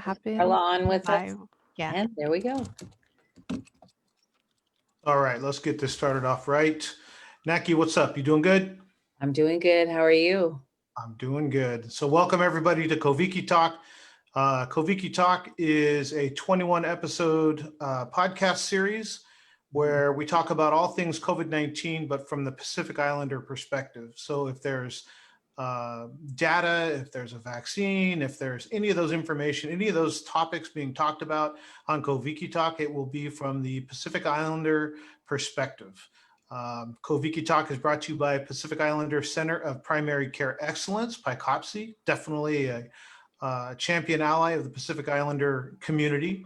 happen Carla on with us. live. Yeah. And there we go. All right, let's get this started off right. Naki, what's up? You doing good? I'm doing good. How are you? I'm doing good. So welcome everybody to Koviki Talk. Koviki Talk is a 21 episode podcast series where we talk about all things COVID-19, but from the Pacific Islander perspective. So if there's data, if there's a vaccine, if there's any of those information, any of those topics being talked about on Koviki Talk, it will be from the Pacific Islander perspective. Koviki Talk is brought to you by Pacific Islander Center of Primary Care Excellence, PICOPSI, definitely a champion ally of the Pacific Islander community.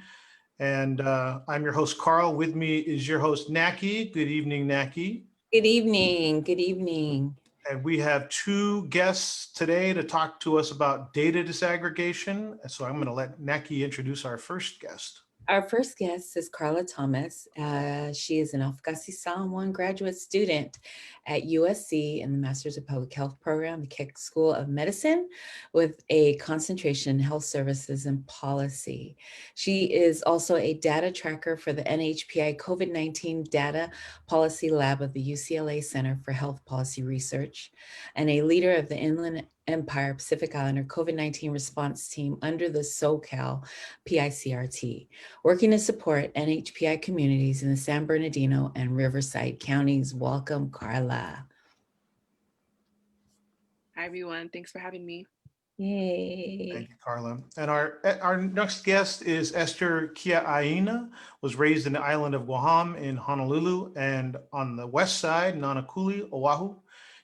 And I'm your host, Carl. With me is your host, Naki. Good evening, Naki. Good evening. Good evening. And we have two guests today to talk to us about data disaggregation. So I'm going to let Naki introduce our first guest. Our first guest is Carla Thomas. She is an Afghasi Samoan graduate student at USC in the Masters of Public Health program, the Keck School of Medicine, with a concentration in health services and policy. She is also a data tracker for the NHPI COVID-19 Data Policy Lab of the UCLA Center for Health Policy Research, and a leader of the Inland Empire Pacific Islander COVID-19 response team under the SoCal PICRT, working to support NHPI communities in the San Bernardino and Riverside counties. Welcome, Carla. Hi, everyone. Thanks for having me. Yay. Thank you, Carla. And our next guest is Esther Kia'aina, was raised in the island of Guam in Honolulu and on the west side, Nanakuli, Oahu.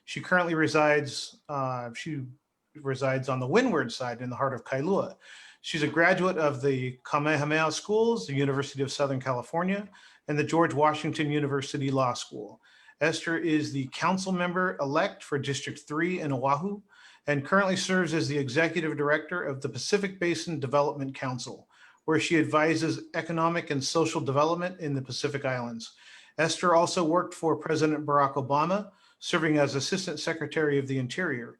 She currently resides on the windward side in the heart of Kailua. She's a graduate of the Kamehameha Schools, the University of Southern California, and the George Washington University Law School. Esther is the council member-elect for District 3 in Oahu and currently serves as the executive director of the Pacific Basin Development Council, where she advises economic and social development in the Pacific Islands. Esther also worked for President Barack Obama, serving as Assistant Secretary of the Interior.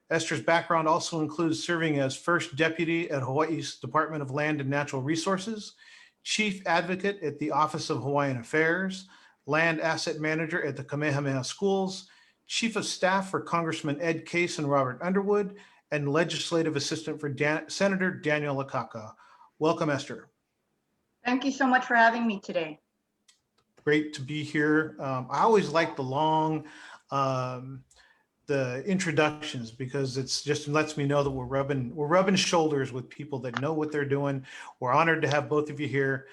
Esther's background also includes serving as First Deputy at Hawaii's Department of Land and Natural Resources, Chief Advocate at the Office of Hawaiian Affairs, Land Asset Manager at the Kamehameha Schools, Chief of Staff for Congressman Ed Case and Robert Underwood, and Legislative Assistant for Senator Daniel Akaka. Welcome, Esther. Thank you so much for having me today. Great to be here. I always like the long the introductions because it's just lets me know that we're rubbing shoulders with people that know what they're doing. We're honored to have both of you here.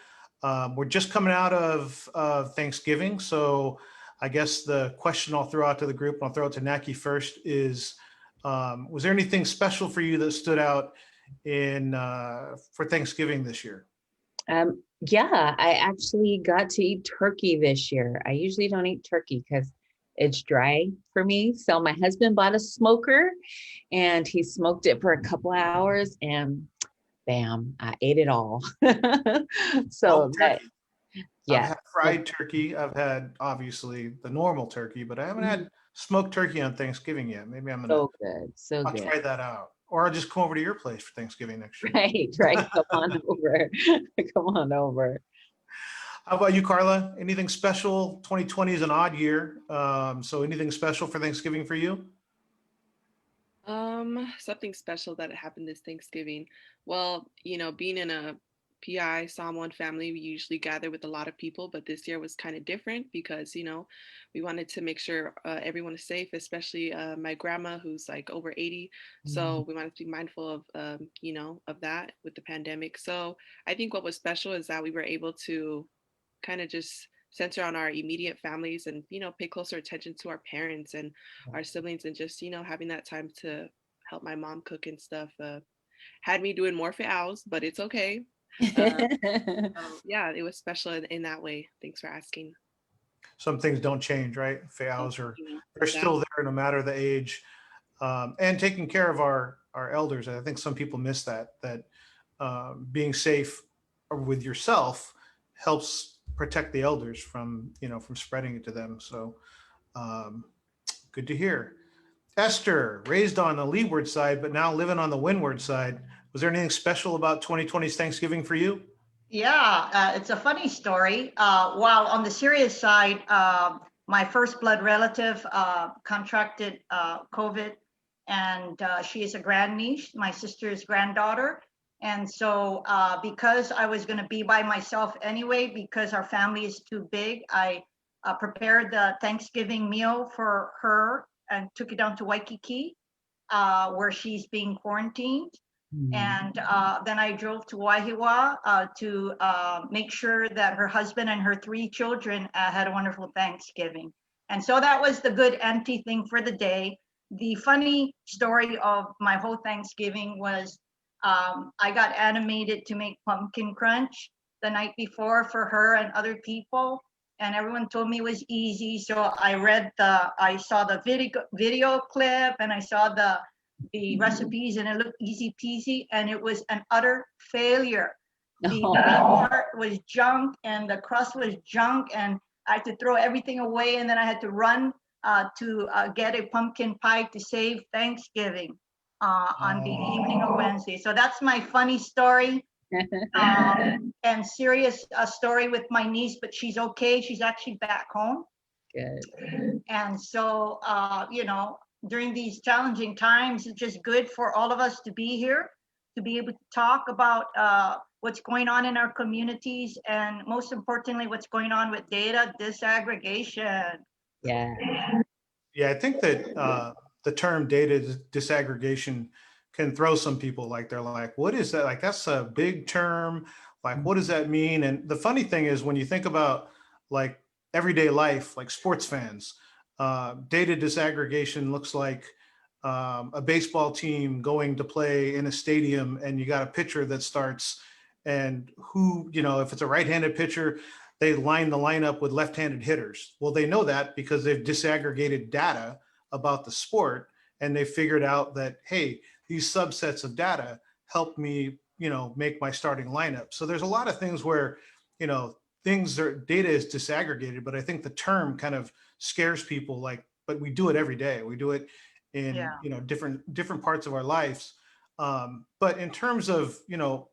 We're just coming out of Thanksgiving, so I guess the question I'll throw out to the group, and I'll throw it to Naki first, is was there anything special for you that stood out for Thanksgiving this year? Yeah, I actually got to eat turkey this year. I usually don't eat turkey because it's dry for me. So my husband bought a smoker and he smoked it for a couple of hours and bam, I ate it all. So I've had fried turkey. I've had obviously the normal turkey, but I haven't had smoked turkey on Thanksgiving yet. Maybe I'm gonna I'll try that out. Or I'll just come over to your place for Thanksgiving next year. Right. Come on over. Come on over. How about you, Carla? Anything special? 2020 is an odd year. So anything special for Thanksgiving for you? Something special that happened this Thanksgiving. Well, being in a PI Samoan family, we usually gather with a lot of people, but this year was kind of different because, we wanted to make sure everyone is safe, especially my grandma who's like over 80. So we wanted to be mindful of, of that with the pandemic. So I think what was special is that we were able to kind of just center on our immediate families and, pay closer attention to our parents and our siblings and just, having that time to help my mom cook and stuff. Had me doing more for hours, but it's okay. Yeah, it was special in that way. Thanks for asking. Some things don't change, right? Fails they're still there no matter the age. And taking care of our elders. I think some people miss that being safe with yourself helps protect the elders from spreading it to them. So good to hear. Esther, raised on the leeward side, but now living on the windward side. Was there anything special about 2020's Thanksgiving for you? Yeah, it's a funny story. While on the serious side, my first blood relative contracted COVID, and she is a grandniece, my sister's granddaughter. And so because I was going to be by myself anyway, because our family is too big, I prepared the Thanksgiving meal for her and took it down to Waikiki, where she's being quarantined. And then I drove to Wahiawa to make sure that her husband and her 3 children had a wonderful Thanksgiving. And so that was the good empty thing for the day. The funny story of my whole Thanksgiving was I got animated to make pumpkin crunch the night before for her and other people. And everyone told me it was easy. So I saw the video clip, and I saw the recipes, and it looked easy peasy, and it was an utter failure. The part was junk and the crust was junk, and I had to throw everything away, and then I had to run to get a pumpkin pie to save Thanksgiving on the evening of Wednesday. So that's my funny story. And serious story with my niece, but she's okay. She's actually back home. Good. And so, during these challenging times, it's just good for all of us to be here, to be able to talk about what's going on in our communities, and most importantly, what's going on with data disaggregation. Yeah. Yeah, I think that the term data disaggregation can throw some people, like they're like, what is that? Like, that's a big term. Like, what does that mean? And the funny thing is, when you think about like everyday life, like sports fans, data disaggregation looks like a baseball team going to play in a stadium, and you got a pitcher that starts, and who, if it's a right-handed pitcher, they line the lineup with left-handed hitters. Well, they know that because they've disaggregated data about the sport, and they figured out that, hey, these subsets of data help me, make my starting lineup. So there's a lot of things where, data is disaggregated, but I think the term kind of scares people, like, but we do it every day. We do it in, Yeah. different parts of our lives. But in terms of,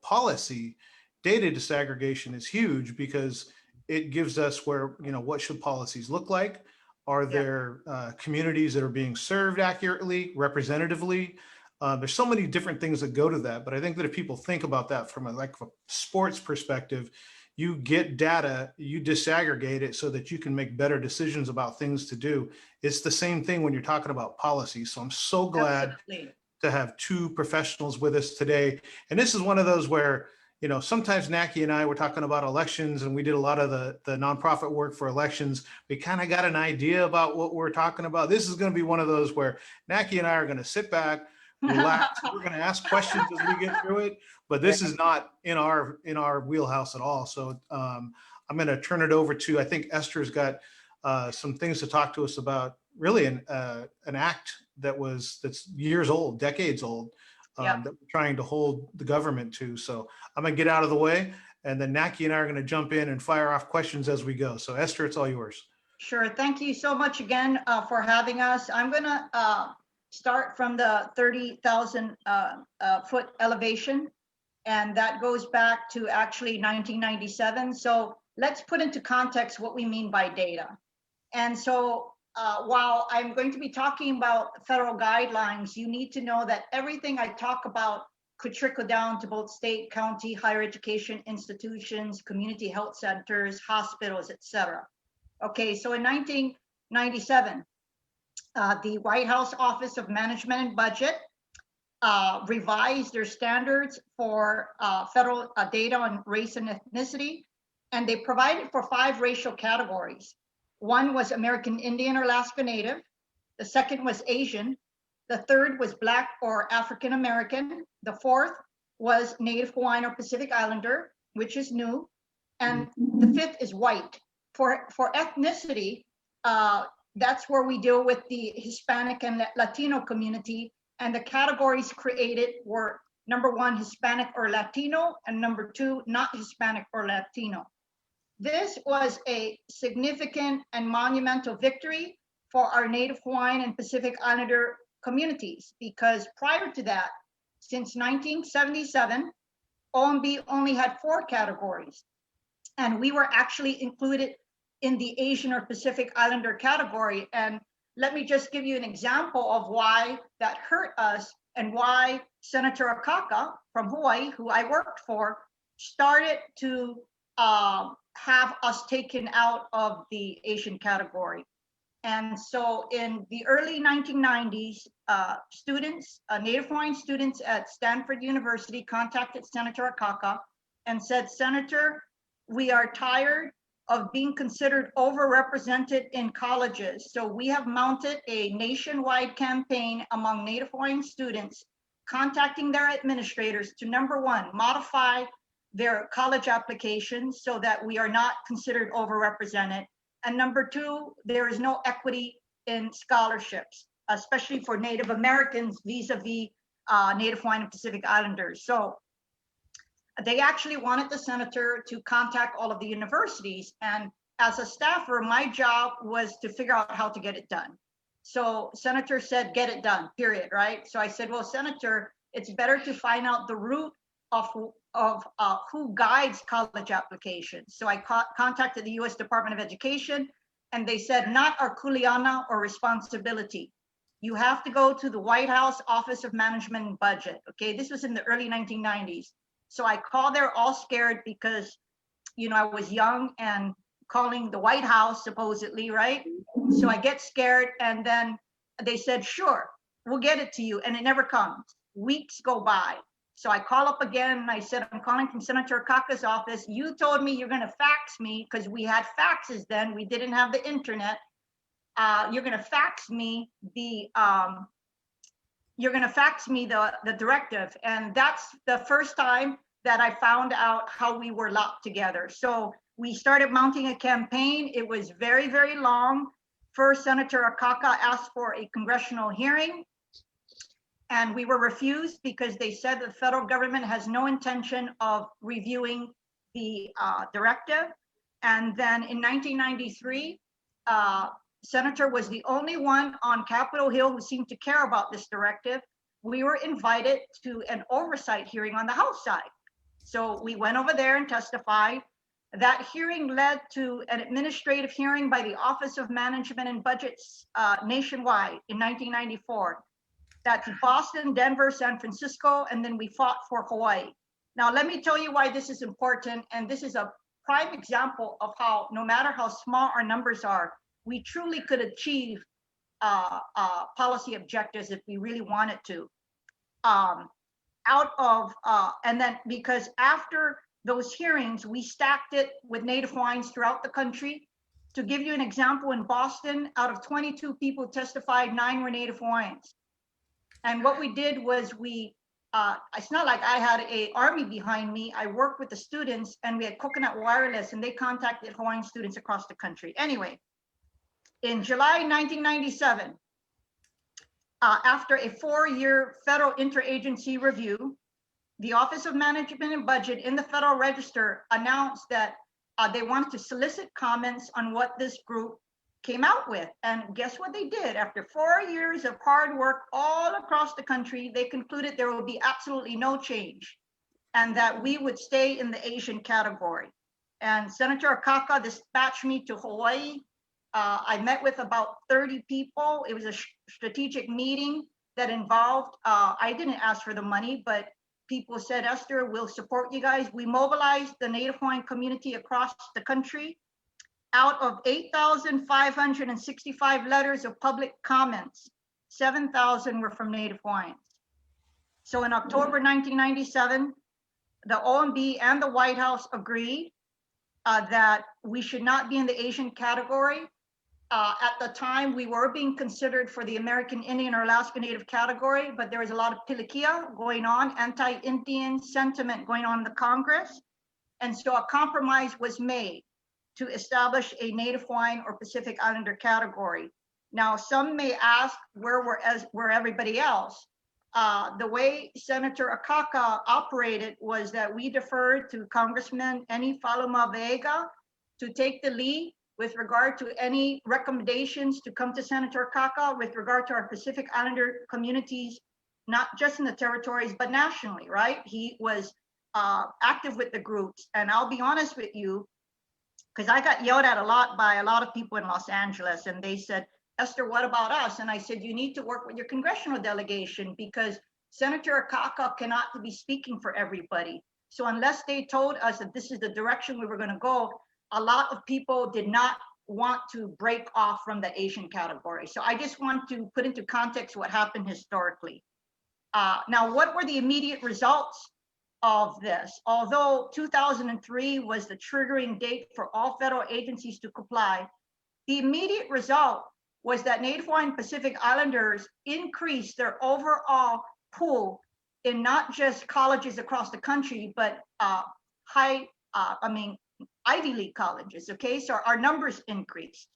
policy, data disaggregation is huge, because it gives us where, what should policies look like? Are there communities that are being served accurately, representatively? There's so many different things that go to that. But I think that if people think about that from a sports perspective, you get data, you disaggregate it so that you can make better decisions about things to do. It's the same thing when you're talking about policy. So I'm so glad Absolutely. to have 2 professionals with us today. And this is one of those where, sometimes Naki and I were talking about elections, and we did a lot of the nonprofit work for elections. We kind of got an idea about what we're talking about. This is going to be one of those where Naki and I are going to sit back, relax. We're going to ask questions as we get through it, but this is not in our wheelhouse at all. So I'm going to turn it over to, I think Esther's got some things to talk to us about, really an act that's years old, decades old, that we're trying to hold the government to. So I'm going to get out of the way, and then Naki and I are going to jump in and fire off questions as we go. So Esther, it's all yours. Sure. Thank you so much again for having us. I'm going to start from the 30,000 foot elevation, and that goes back to actually 1997. So let's put into context what we mean by data. And so while I'm going to be talking about federal guidelines, you need to know that everything I talk about could trickle down to both state, county, higher education institutions, community health centers, hospitals, etc. Okay, so in 1997, the White House Office of Management and Budget revised their standards for federal data on race and ethnicity, and they provided for 5 racial categories. One was American Indian or Alaska Native. The second was Asian. The third was Black or African American. The fourth was Native Hawaiian or Pacific Islander, which is new. And the fifth is white. For ethnicity, that's where we deal with the Hispanic and Latino community. And the categories created were number 1, Hispanic or Latino, and number 2, not Hispanic or Latino. This was a significant and monumental victory for our Native Hawaiian and Pacific Islander communities, because prior to that, Since 1977, OMB only had 4 categories, and we were actually included in the Asian or Pacific Islander category. And let me just give you an example of why that hurt us and why Senator Akaka from Hawaii, who I worked for, started to have us taken out of the Asian category. And so in the early 1990s, students, Native Hawaiian students at Stanford University contacted Senator Akaka and said, Senator, we are tired of being considered overrepresented in colleges. So we have mounted a nationwide campaign among Native Hawaiian students, contacting their administrators to, number one, modify their college applications so that we are not considered overrepresented. And number two, there is no equity in scholarships, especially for Native Americans vis-a-vis Native Hawaiian and Pacific Islanders. So they actually wanted the senator to contact all of the universities. And as a staffer, my job was to figure out how to get it done. So senator said, get it done, period, right? So I said, well, Senator, it's better to find out the root of who guides college applications. So I contacted the US Department of Education, and they said, not our kuleana or responsibility. You have to go to the White House Office of Management and Budget. Okay, this was in the early 1990s. So I called there all scared because, you know, I was young and calling the White House supposedly, right? So I get scared, and then they said, sure, we'll get it to you. And it never comes. Weeks go by. So I call up again and I said, I'm calling from Senator Akaka's office. You told me you're going to fax me, because we had faxes then. We didn't have the internet. You're going to fax me the directive. And that's the first time that I found out how we were locked together. So we started mounting a campaign. It was very, very long. First, Senator Akaka asked for a congressional hearing, and we were refused because they said the federal government has no intention of reviewing the directive. And then in 1993, Senator was the only one on Capitol Hill who seemed to care about this directive. We were invited to an oversight hearing on the House side. So we went over there and testified. That hearing led to an administrative hearing by the Office of Management and Budgets nationwide in 1994. That's Boston, Denver, San Francisco, and then we fought for Hawaii. Now, let me tell you why this is important. And this is a prime example of how, no matter how small our numbers are, we truly could achieve policy objectives if we really wanted to. And then because after those hearings, we stacked it with Native Hawaiians throughout the country. To give you an example, in Boston, out of 22 people testified, 9 were Native Hawaiians. And what we did was it's not like I had an army behind me. I worked with the students, and we had Coconut Wireless, and they contacted Hawaiian students across the country. Anyway, in July 1997, after a 4-year federal interagency review, the Office of Management and Budget in the Federal Register announced that they wanted to solicit comments on what this group came out with. And guess what they did? After 4 years of hard work all across the country, they concluded there will be absolutely no change and that we would stay in the Asian category. And Senator Akaka dispatched me to Hawaii. I met with about 30 people. It was a strategic meeting that involved, I didn't ask for the money, but people said, Esther, we'll support you guys. We mobilized the Native Hawaiian community across the country. Out of 8,565 letters of public comments, 7,000 were from Native Hawaiians. So in October 1997, the OMB and the White House agreed that we should not be in the Asian category. At the time, we were being considered for the American Indian or Alaska Native category, but there was a lot of pilikia going on, anti-Indian sentiment going on in the Congress. And so a compromise was made to establish a Native Hawaiian or Pacific Islander category. Now, some may ask where everybody else. The way Senator Akaka operated was that we deferred to Congressman Eni Faluma Vega to take the lead with regard to any recommendations to come to Senator Akaka with regard to our Pacific Islander communities not just in the territories, but nationally, right? He was active with the groups. And I'll be honest with you, because I got yelled at a lot by a lot of people in Los Angeles, and they said, Esther, what about us? And I said, you need to work with your congressional delegation, because Senator Akaka cannot be speaking for everybody. So unless they told us that this is the direction we were going to go, a lot of people did not want to break off from the Asian category. So I just want to put into context what happened historically. Now, what were the immediate results of this? Although 2003 was the triggering date for all federal agencies to comply, the immediate result was that Native Hawaiian Pacific Islanders increased their overall pool in not just colleges across the country, but Ivy League colleges, okay? So our numbers increased.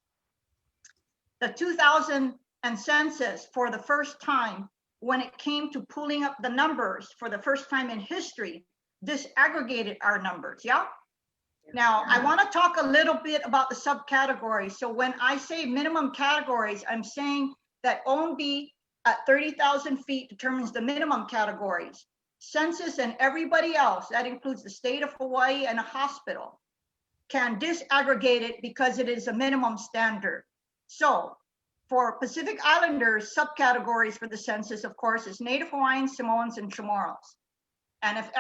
The 2000 census, for the first time, when it came to pulling up the numbers for the first time in history, disaggregated our numbers, yeah? Now, I want to talk a little bit about the subcategories. So when I say minimum categories, I'm saying that OMB at 30,000 feet determines the minimum categories. Census and everybody else, that includes the state of Hawaii and a hospital, can disaggregate it because it is a minimum standard. So for Pacific Islanders, subcategories for the census, of course, is Native Hawaiians, Samoans, and Chamorros. And if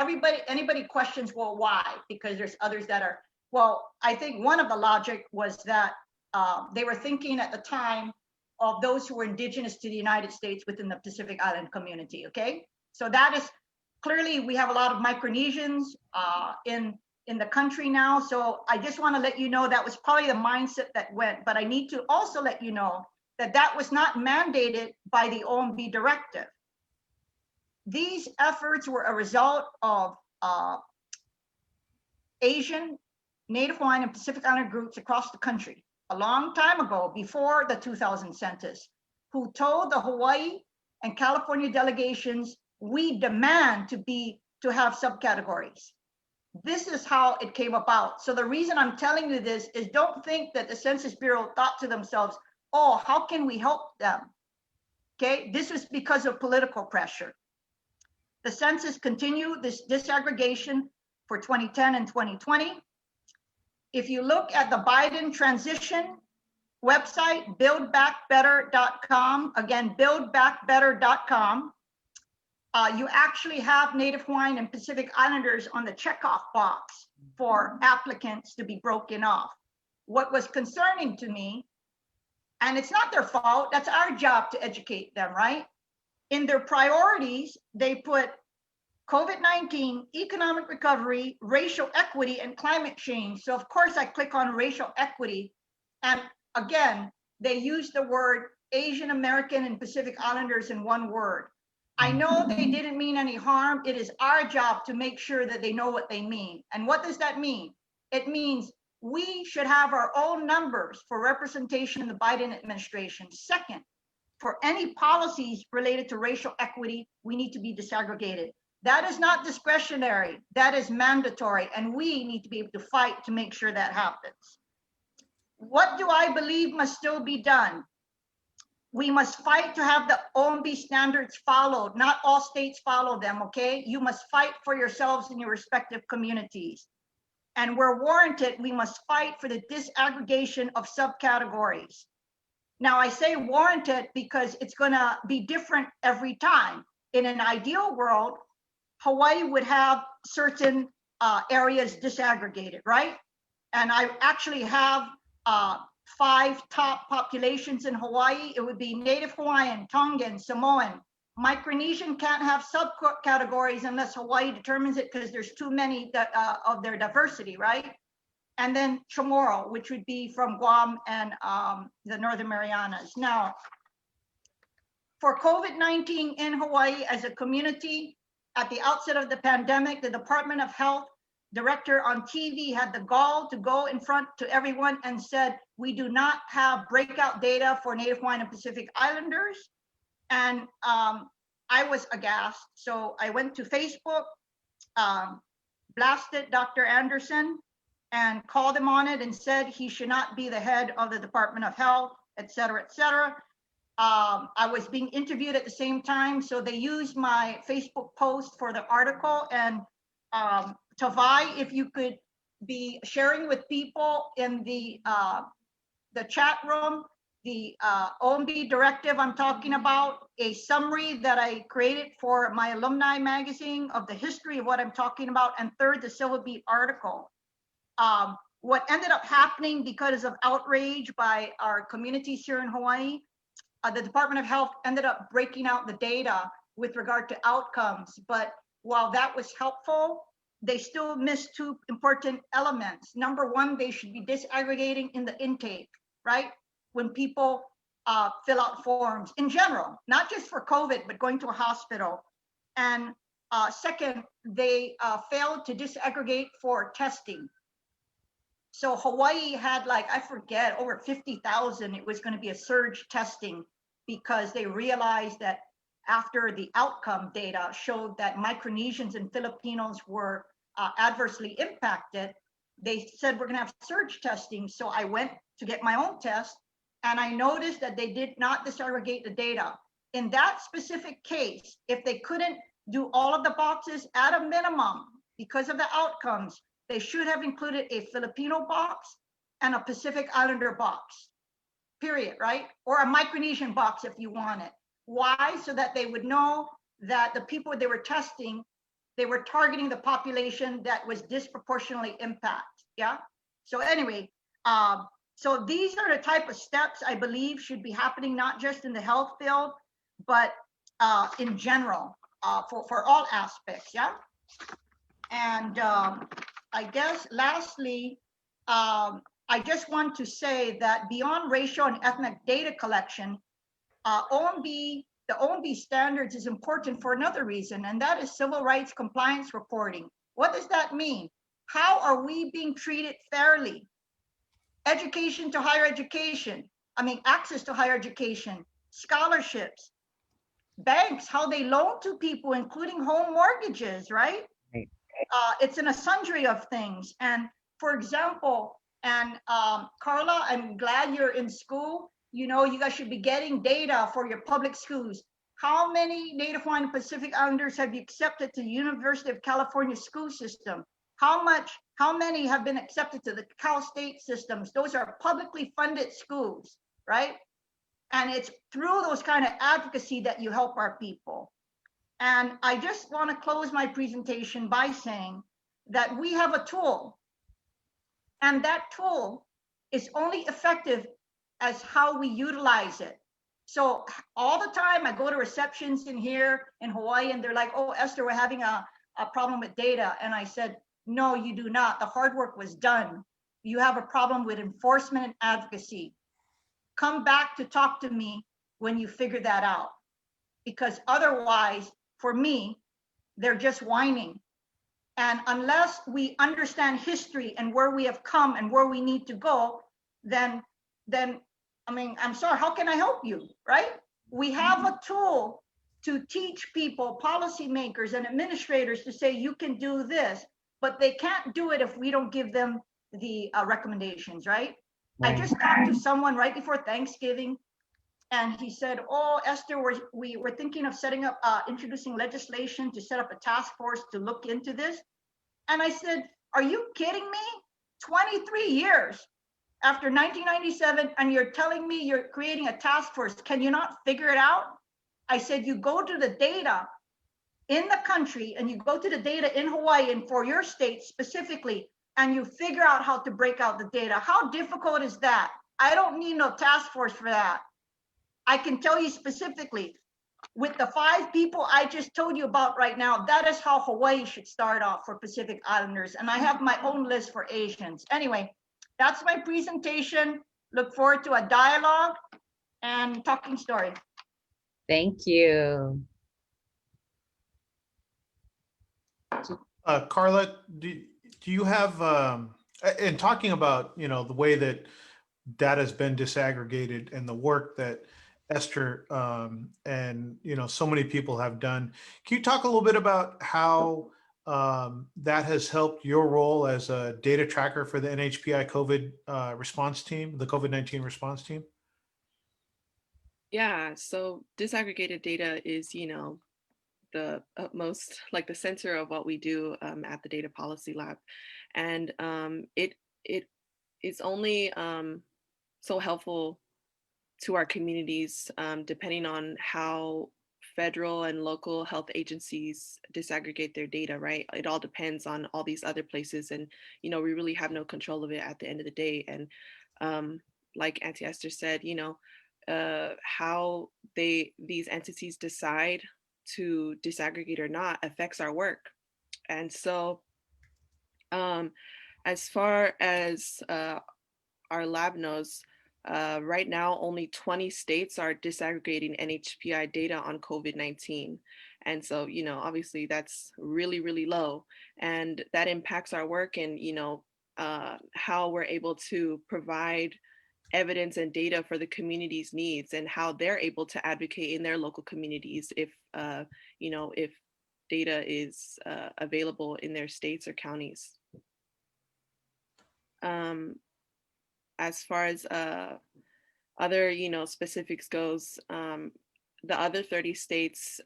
anybody questions, well, why? Because there's others that are, well, I think one of the logic was that they were thinking at the time of those who were indigenous to the United States within the Pacific Island community, okay? So that is, clearly we have a lot of Micronesians in the country now. So I just wanna let you know that was probably the mindset that went, but I need to also let you know that that was not mandated by the OMB directive. These efforts were a result of Asian, Native Hawaiian, and Pacific Islander groups across the country a long time ago, before the 2000 census, who told the Hawaii and California delegations, we demand to have subcategories. This is how it came about. So the reason I'm telling you this is, don't think that the Census Bureau thought to themselves, oh, how can we help them? Okay, this was because of political pressure. The census continued this disaggregation for 2010 and 2020. If you look at the Biden transition website, buildbackbetter.com, again, buildbackbetter.com, you actually have Native Hawaiian and Pacific Islanders on the checkoff box for applicants to be broken off. What was concerning to me, and it's not their fault, that's our job to educate them, right? In their priorities, they put COVID-19, economic recovery, racial equity, and climate change. So of course I click on racial equity. And again, they use the word Asian American and Pacific Islanders in one word. I know they didn't mean any harm. It is our job to make sure that they know what they mean. And what does that mean? It means we should have our own numbers for representation in the Biden administration. Second, for any policies related to racial equity, we need to be disaggregated. That is not discretionary, that is mandatory, and we need to be able to fight to make sure that happens. What do I believe must still be done? We must fight to have the OMB standards followed. Not all states follow them, okay? You must fight for yourselves in your respective communities. And where warranted, we must fight for the disaggregation of subcategories. Now I say warranted because it's gonna be different every time. In an ideal world, Hawaii would have certain areas disaggregated, right? And I actually have 5 top populations in Hawaii. It would be Native Hawaiian, Tongan, Samoan. Micronesian can't have subcategories unless Hawaii determines it, because there's too many of their diversity, right? And then Chamorro, which would be from Guam and the Northern Marianas. Now, for COVID-19 in Hawaii as a community, at the outset of the pandemic, the Department of Health director on TV had the gall to go in front to everyone and said, we do not have breakout data for Native Hawaiian and Pacific Islanders. And I was aghast. So I went to Facebook, blasted Dr. Anderson, and called him on it and said he should not be the head of the Department of Health, et cetera, et cetera. I was being interviewed at the same time, so they used my Facebook post for the article. And Tavai, if you could be sharing with people in the chat room, the OMB directive I'm talking about, a summary that I created for my alumni magazine of the history of what I'm talking about, and third, the Silver Beat article. What ended up happening because of outrage by our communities here in Hawaii, the Department of Health ended up breaking out the data with regard to outcomes. But while that was helpful, they still missed two important elements. Number one, they should be disaggregating in the intake, right? When people fill out forms in general, not just for COVID, but going to a hospital. And second, they failed to disaggregate for testing. So Hawaii had, like, I forget, over 50,000. It was going to be a surge testing because they realized that after the outcome data showed that Micronesians and Filipinos were adversely impacted, they said, we're going to have surge testing. So I went to get my own test, and I noticed that they did not disaggregate the data. In that specific case, if they couldn't do all of the boxes at a minimum because of the outcomes, they should have included a Filipino box and a Pacific Islander box, period, right? Or a Micronesian box if you want it. Why? So that they would know that the people they were testing, they were targeting the population that was disproportionately impacted, yeah? So anyway, so these are the type of steps I believe should be happening, not just in the health field, but in general, for all aspects, yeah? And I guess lastly, I just want to say that beyond racial and ethnic data collection, the OMB standards is important for another reason, and that is civil rights compliance reporting. What does that mean? How are we being treated fairly? Education to higher education, access to higher education, scholarships, banks, how they loan to people, including home mortgages, right? Right. It's in a sundry of things. And for example, and Carla, I'm glad you're in school. You know, you guys should be getting data for your public schools. How many Native Hawaiian Pacific Islanders have you accepted to the University of California school system? How many have been accepted to the Cal State systems? Those are publicly funded schools, right? And it's through those kind of advocacy that you help our people. And I just want to close my presentation by saying that we have a tool, and that tool is only effective as how we utilize it. So all the time I go to receptions in here in Hawaii, and they're like, oh, Esther, we're having a problem with data. And I said, no, you do not. The hard work was done. You have a problem with enforcement and advocacy. Come back to talk to me when you figure that out. Because otherwise, for me, they're just whining. And unless we understand history and where we have come and where we need to go, then I'm sorry, how can I help you, right? We have a tool to teach people, policymakers and administrators, to say you can do this, but they can't do it if we don't give them the recommendations, right? I just talked to someone right before Thanksgiving, and he said, oh, Esther, we were thinking of setting up, introducing legislation to set up a task force to look into this. And I said, are you kidding me? 23 years after 1997, and you're telling me you're creating a task force. Can you not figure it out? I said, you go to the data in the country, and you go to the data in Hawaii and for your state specifically, and you figure out how to break out the data. How difficult is that? I don't need no task force for that. I can tell you specifically, with the 5 people I just told you about right now, that is how Hawaii should start off for Pacific Islanders. And I have my own list for Asians. Anyway, that's my presentation. Look forward to a dialogue and talking story. Thank you. Carla, do you have, in talking about, the way that data has been disaggregated and the work that Esther and so many people have done, can you talk a little bit about how that has helped your role as a data tracker for the NHPI COVID response team, the COVID-19 response team? Yeah, so disaggregated data is, the utmost, like the center of what we do at the Data Policy Lab, and it is only so helpful to our communities, depending on how federal and local health agencies disaggregate their data, right? It all depends on all these other places. And, we really have no control of it at the end of the day. And um, like Auntie Esther said, how these entities decide to disaggregate or not affects our work. And so um, as far as our lab knows, right now, only 20 states are disaggregating NHPI data on COVID-19. And so, obviously that's really, really low. And that impacts our work and, how we're able to provide evidence and data for the community's needs and how they're able to advocate in their local communities if data is available in their states or counties. Um, as far as other specifics goes, the other 30 states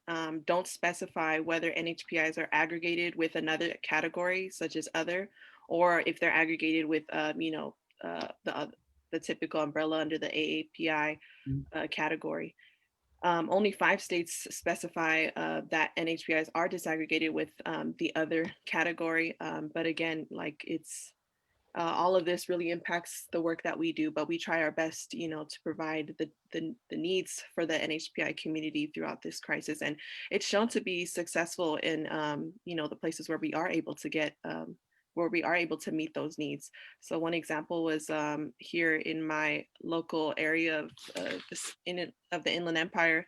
don't specify whether NHPIs are aggregated with another category such as other, or if they're aggregated with the typical umbrella under the AAPI category. Only 5 states specify that NHPIs are disaggregated with the other category, but again, like it's all of this really impacts the work that we do, but we try our best, to provide the needs for the NHPI community throughout this crisis. And it's shown to be successful in, the places where we are able to where we are able to meet those needs. So one example was here in my local area of the Inland Empire,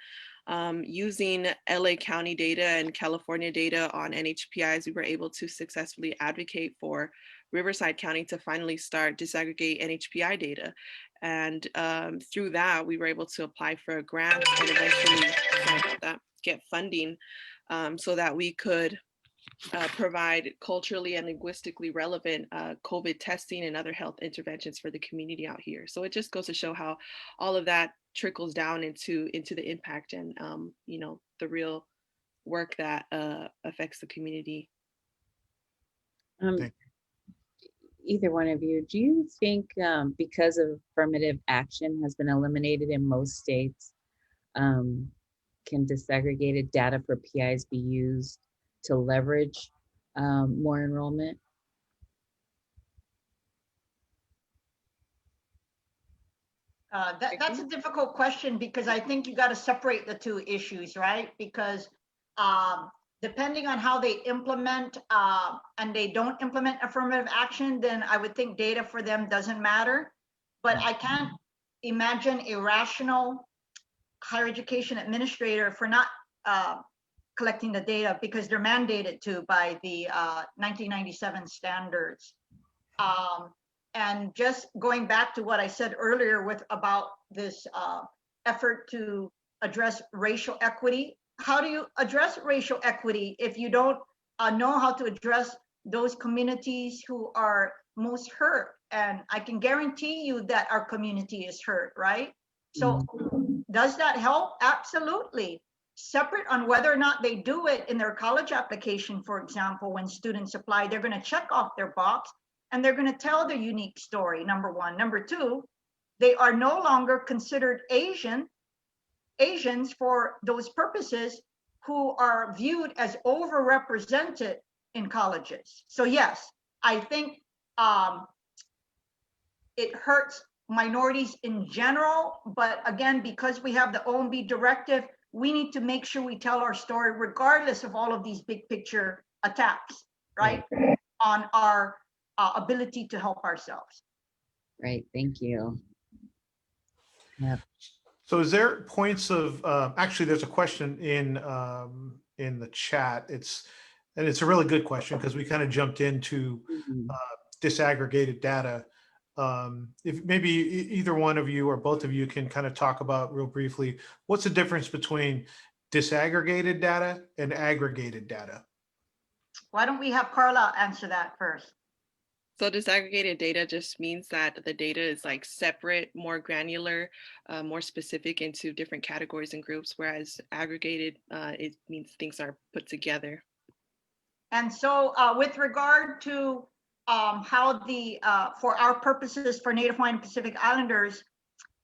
using LA County data and California data on NHPIs, we were able to successfully advocate for Riverside County to finally start disaggregate NHPI data. And through that, we were able to apply for a grant and eventually get funding so that we could provide culturally and linguistically relevant COVID testing and other health interventions for the community out here. So it just goes to show how all of that trickles down into the impact and the real work that affects the community. Um, either one of you, do you think because of affirmative action has been eliminated in most states, can disaggregated data for PIs be used to leverage more enrollment? That's a difficult question because I think you got to separate the two issues, right? Because depending on how they implement and they don't implement affirmative action, then I would think data for them doesn't matter. But I can't imagine a rational higher education administrator for not collecting the data because they're mandated to by the 1997 standards. And just going back to what I said earlier with about this effort to address racial equity, how do you address racial equity if you don't know how to address those communities who are most hurt? And I can guarantee you that our community is hurt, right? So does that help? Absolutely. Separate on whether or not they do it in their college application, for example, when students apply, they're going to check off their box and they're going to tell their unique story, number one. Number two, they are no longer considered Asians for those purposes who are viewed as overrepresented in colleges. So yes, I think it hurts minorities in general, but again, because we have the OMB directive, we need to make sure we tell our story regardless of all of these big picture attacks, right? On our ability to help ourselves. Right, thank you. Yeah. So is there points of, actually, there's a question in the chat. It's a really good question because we kind of jumped into disaggregated data. If maybe either one of you or both of you can kind of talk about real briefly, what's the difference between disaggregated data and aggregated data? Why don't we have Carla answer that first? So disaggregated data just means that the data is like separate, more granular, more specific into different categories and groups, whereas aggregated, it means things are put together. And so with regard to how for our purposes for Native Hawaiian Pacific Islanders,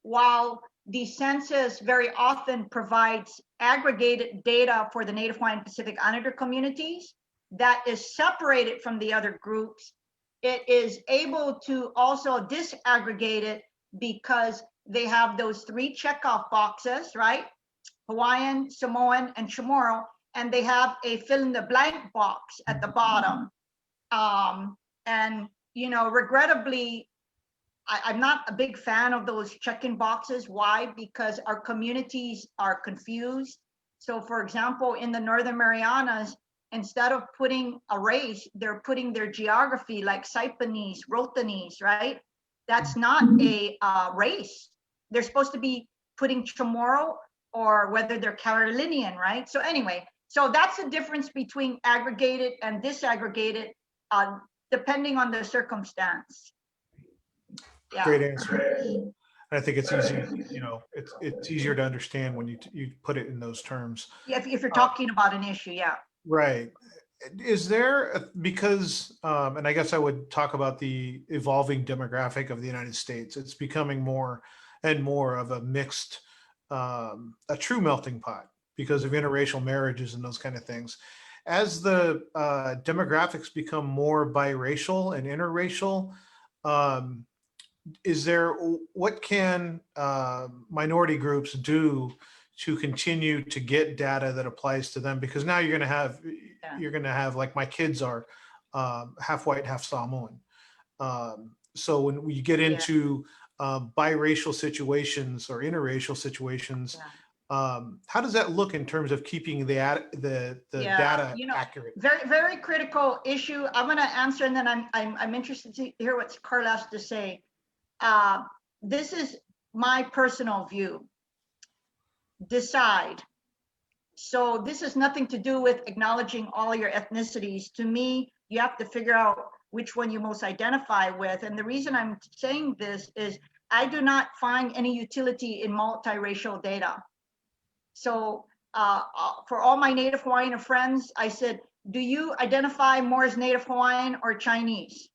while the census very often provides aggregated data for the Native Hawaiian Pacific Islander communities that is separated from the other groups, it is able to also disaggregate it because they have those 3 checkoff boxes, right? Hawaiian, Samoan, and Chamorro, and they have a fill in the blank box at the bottom. And, you know, regrettably, I'm not a big fan of those check-in boxes. Why? Because our communities are confused. So for example, in the Northern Marianas, instead of putting a race, they're putting their geography like Saipanese, Rotanese, right? That's not a race. They're supposed to be putting Chamorro or whether they're Carolinian, right? So anyway, so that's the difference between aggregated and disaggregated, depending on the circumstance. Yeah. Great answer. And I think it's easy, you know, it's easier to understand when you put it in those terms. Yeah, if you're talking about an issue, yeah. Right. Is there, because, and I guess I would talk about the evolving demographic of the United States. It's becoming more and more of a mixed, a true melting pot because of interracial marriages and those kind of things. As the demographics become more biracial and interracial, is there, what can minority groups do to continue to get data that applies to them? Because now you're going to have like my kids are half white, half Samoan. So when you get into biracial situations or interracial situations, how does that look in terms of keeping the data accurate? Very, very critical issue. I'm going to answer, and then I'm interested to hear what Carla has to say. This is my personal view. Decide. So this has nothing to do with acknowledging all your ethnicities. To me, you have to figure out which one you most identify with. And the reason I'm saying this is I do not find any utility in multiracial data. So for all my Native Hawaiian friends, I said, do you identify more as Native Hawaiian or Chinese?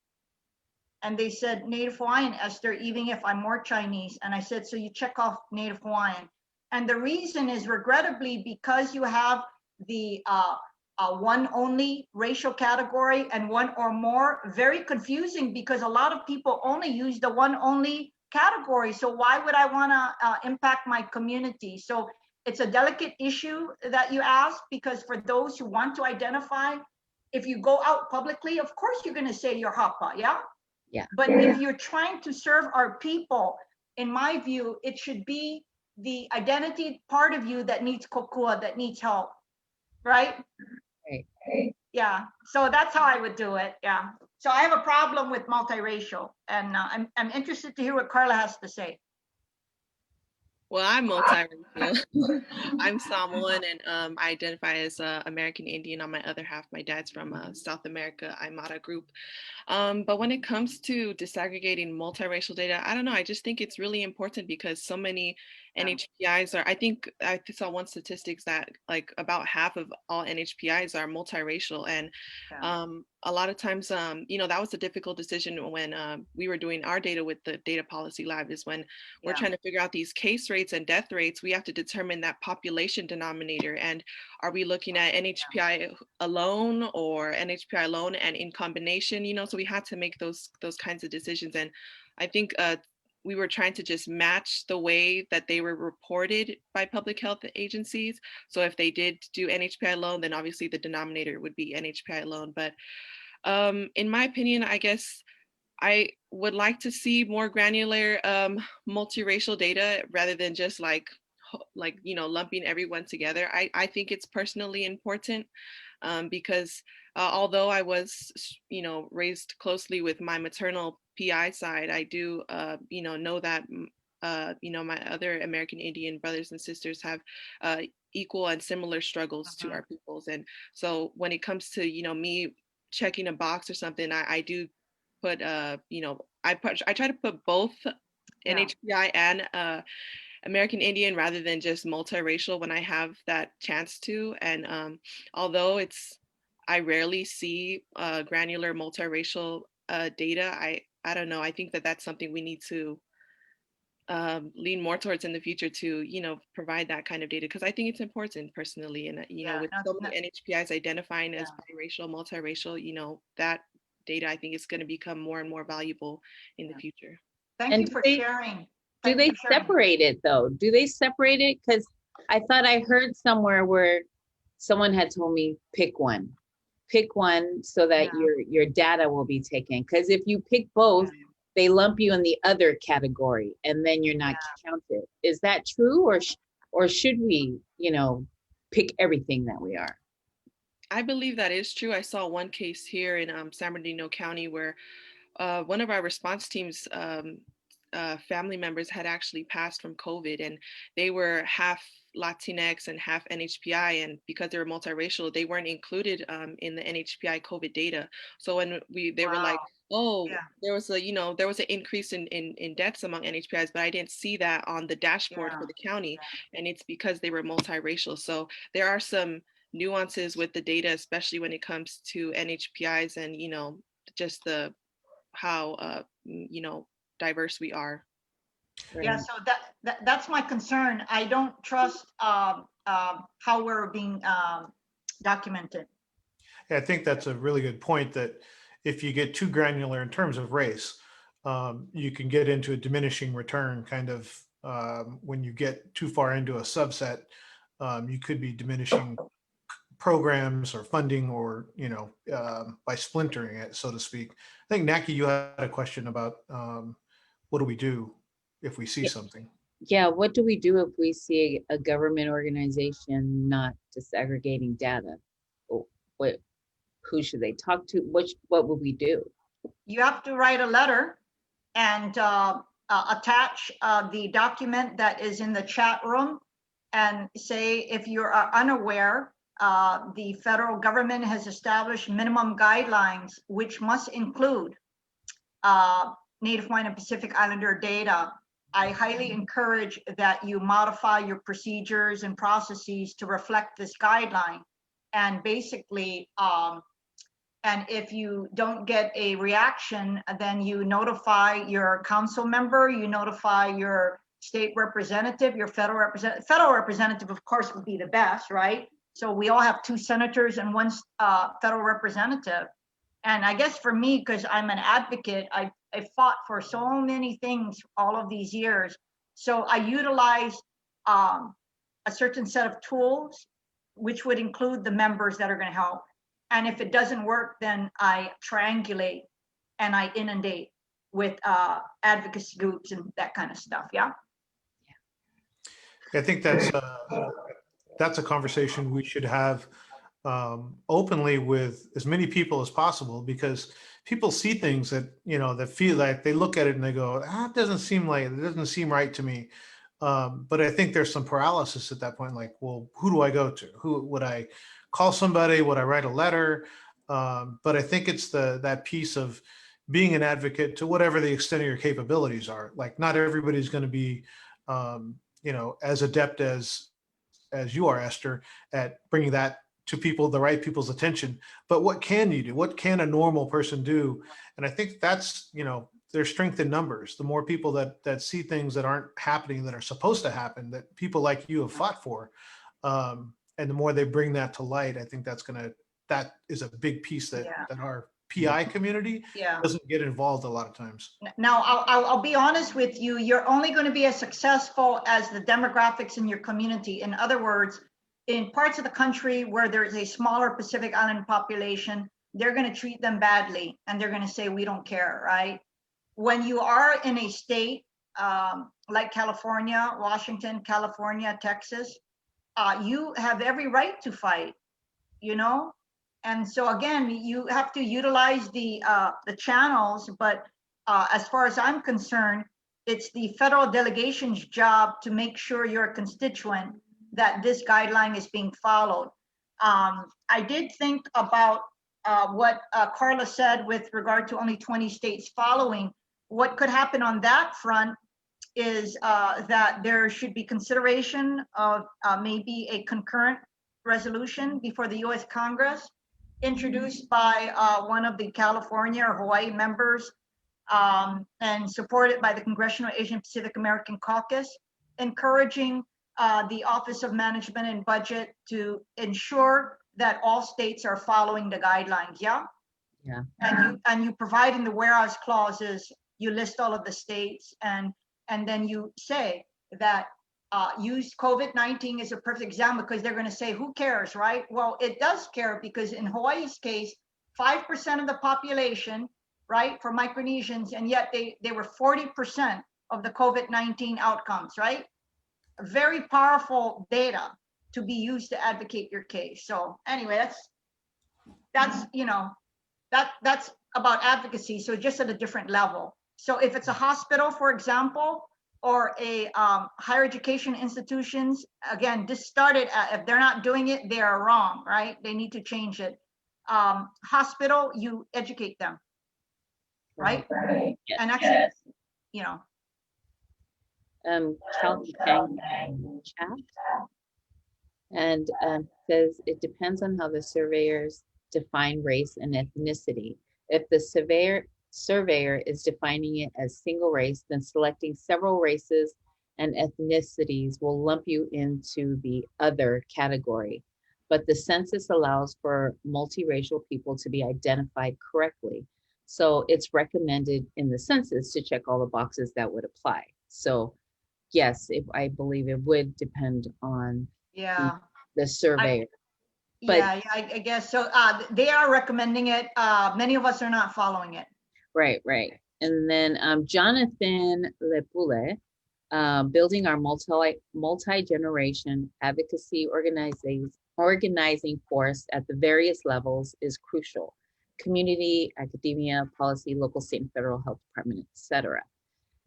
And they said Native Hawaiian, Esther, even if I'm more Chinese. And I said, so you check off Native Hawaiian. And the reason is regrettably because you have the one only racial category and one or more, very confusing because a lot of people only use the one only category. So why would I want to impact my community? So it's a delicate issue that you ask, because for those who want to identify, if you go out publicly, of course you're going to say you're Hapa, yeah? Yeah. But if you're trying to serve our people, in my view, it should be the identity part of you that needs kokua, that needs help, right? Right. Yeah, so that's how I would do it, yeah. So I have a problem with multiracial, and I'm interested to hear what Carla has to say. Well, I'm multiracial. I'm Samoan, and I identify as American Indian on my other half. My dad's from South America, Aymara group. But when it comes to disaggregating multiracial data, I don't know. I just think it's really important because so many NHPIs are, I think I saw one statistics that like about half of all NHPIs are multiracial. And a lot of times, you know, that was a difficult decision when we were doing our data with the Data Policy Lab, is when we're trying to figure out these case rates and death rates, we have to determine that population denominator. And are we looking at NHPI alone or NHPI alone and in combination, you know? So we had to make those kinds of decisions. And I think we were trying to just match the way that they were reported by public health agencies. So if they did do NHPI alone, then obviously the denominator would be NHPI alone. But in my opinion, I guess I would like to see more granular multiracial data rather than just like you know, lumping everyone together. I think it's personally important because although I was, you know, raised closely with my maternal PI side, I do, you know that, you know, my other American Indian brothers and sisters have equal and similar struggles to our peoples. And so when it comes to, you know, me checking a box or something, I do put, I try to put both Yeah. NHPI and American Indian rather than just multiracial when I have that chance to. And although I rarely see granular multiracial data, I don't know. I think that that's something we need to lean more towards in the future to, provide that kind of data, because I think it's important personally. And, Yeah, with no, so no, many NHPIs identifying as yeah, biracial, multiracial, that data I think is going to become more and more valuable in the yeah. future. Thank And you for sharing. do Thank you they for sharing. separate it though? Do they separate it? Because I thought I heard somewhere where someone had told me pick one so that Yeah. your data will be taken. Because if you pick both, they lump you in the other category and then you're not counted. Is that true, or should we, pick everything that we are? I believe that is true. I saw one case here in San Bernardino County where one of our response teams family members had actually passed from COVID, and they were half Latinx and half NHPI, and because they were multiracial, they weren't included in the NHPI COVID data. So when they were like, oh, Yeah. there was there was an increase in deaths among NHPIs, but I didn't see that on the dashboard for the county, and it's because they were multiracial. So there are some nuances with the data, especially when it comes to NHPIs and just how diverse we are. Yeah, Right. so that's my concern. I don't trust how we're being documented. I think that's a really good point, that if you get too granular in terms of race, you can get into a diminishing return kind of when you get too far into a subset, you could be diminishing programs or funding, or, by splintering it, so to speak. I think, Naki, you had a question about what do we do if we see Yeah. something? Yeah, what do we do if we see a government organization not disaggregating data? Oh, who should they talk to? What would we do? You have to write a letter and attach the document that is in the chat room and say, if you are unaware, the federal government has established minimum guidelines, which must include Native Hawaiian and Pacific Islander data. I highly encourage that you modify your procedures and processes to reflect this guideline. And basically, and if you don't get a reaction, then you notify your council member, you notify your state representative, your federal representative. Federal representative, of course, would be the best, right? So we all have 2 senators and 1 federal representative. And I guess for me, because I'm an advocate, I fought for so many things all of these years. So I utilized a certain set of tools, which would include the members that are going to help. And if it doesn't work, then I triangulate and I inundate with advocacy groups and that kind of stuff. Yeah. I think that's a conversation we should have openly with as many people as possible, because people see things that, that feel like, they look at it and they go, it doesn't seem right to me. But I think there's some paralysis at that point. Like, well, who do I go to? Who would I call? Somebody? Would I write a letter? But I think it's that piece of being an advocate to whatever the extent of your capabilities are. Like, not everybody's going to be, as adept as you are, Esther, at bringing that to people, the right people's attention. But what can you do? What can a normal person do? And I think that's, there's strength in numbers. The more people that see things that aren't happening, that are supposed to happen, that people like you have fought for, and the more they bring that to light, I think that is a big piece that our PI community doesn't get involved a lot of times. Now, I'll be honest with you. You're only going to be as successful as the demographics in your community. In other words, in parts of the country where there's a smaller Pacific Island population, they're going to treat them badly and they're going to say, we don't care, right? When you are in a state like California, Washington, California, Texas, you have every right to fight, And so again, you have to utilize the channels, but as far as I'm concerned, it's the federal delegation's job to make sure you're a constituent that this guideline is being followed. I did think about what Carla said with regard to only 20 states following. What could happen on that front is that there should be consideration of maybe a concurrent resolution before the US Congress, introduced by one of the California or Hawaii members, and supported by the Congressional Asian Pacific American Caucus, encouraging the Office of Management and Budget to ensure that all states are following the guidelines. Yeah. Yeah. And you provide in the whereas clauses, you list all of the states, and then you say that use COVID-19 is a perfect example, because they're going to say, who cares, right? Well, it does care, because in Hawaii's case, 5% of the population, right, for Micronesians, and yet they were 40% of the COVID-19 outcomes, right? Very powerful data to be used to advocate your case. So anyway, that's you know, that's about advocacy. So just at a different level. So if it's a hospital, for example, or a higher education institutions, again, this started, if they're not doing it, they are wrong, right? They need to change it. Hospital, you educate them, right? Yes. And actually, you know. Kelly Chang in chat, and says it depends on how the surveyors define race and ethnicity. If the surveyor is defining it as single race, then selecting several races and ethnicities will lump you into the other category. But the census allows for multiracial people to be identified correctly. So it's recommended in the census to check all the boxes that would apply. So yes, I believe it would depend on the surveyor. But I guess so. They are recommending it. Many of us are not following it. Right. And then Jonathan Lepule, building our multi-generation advocacy organizing force at the various levels is crucial. Community, academia, policy, local, state, and federal health department, etc.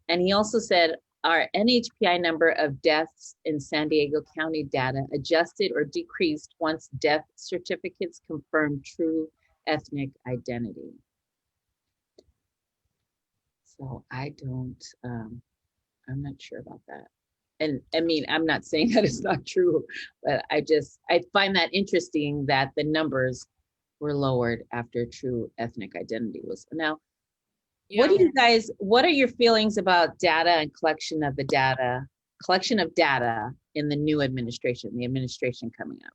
And he also said, our NHPI number of deaths in San Diego County data adjusted or decreased once death certificates confirmed true ethnic identity. So I'm not sure about that. And I mean, I'm not saying that it's not true, but I find that interesting that the numbers were lowered after true ethnic identity was. Now, what are your feelings about data and collection of data in the new administration, the administration coming up?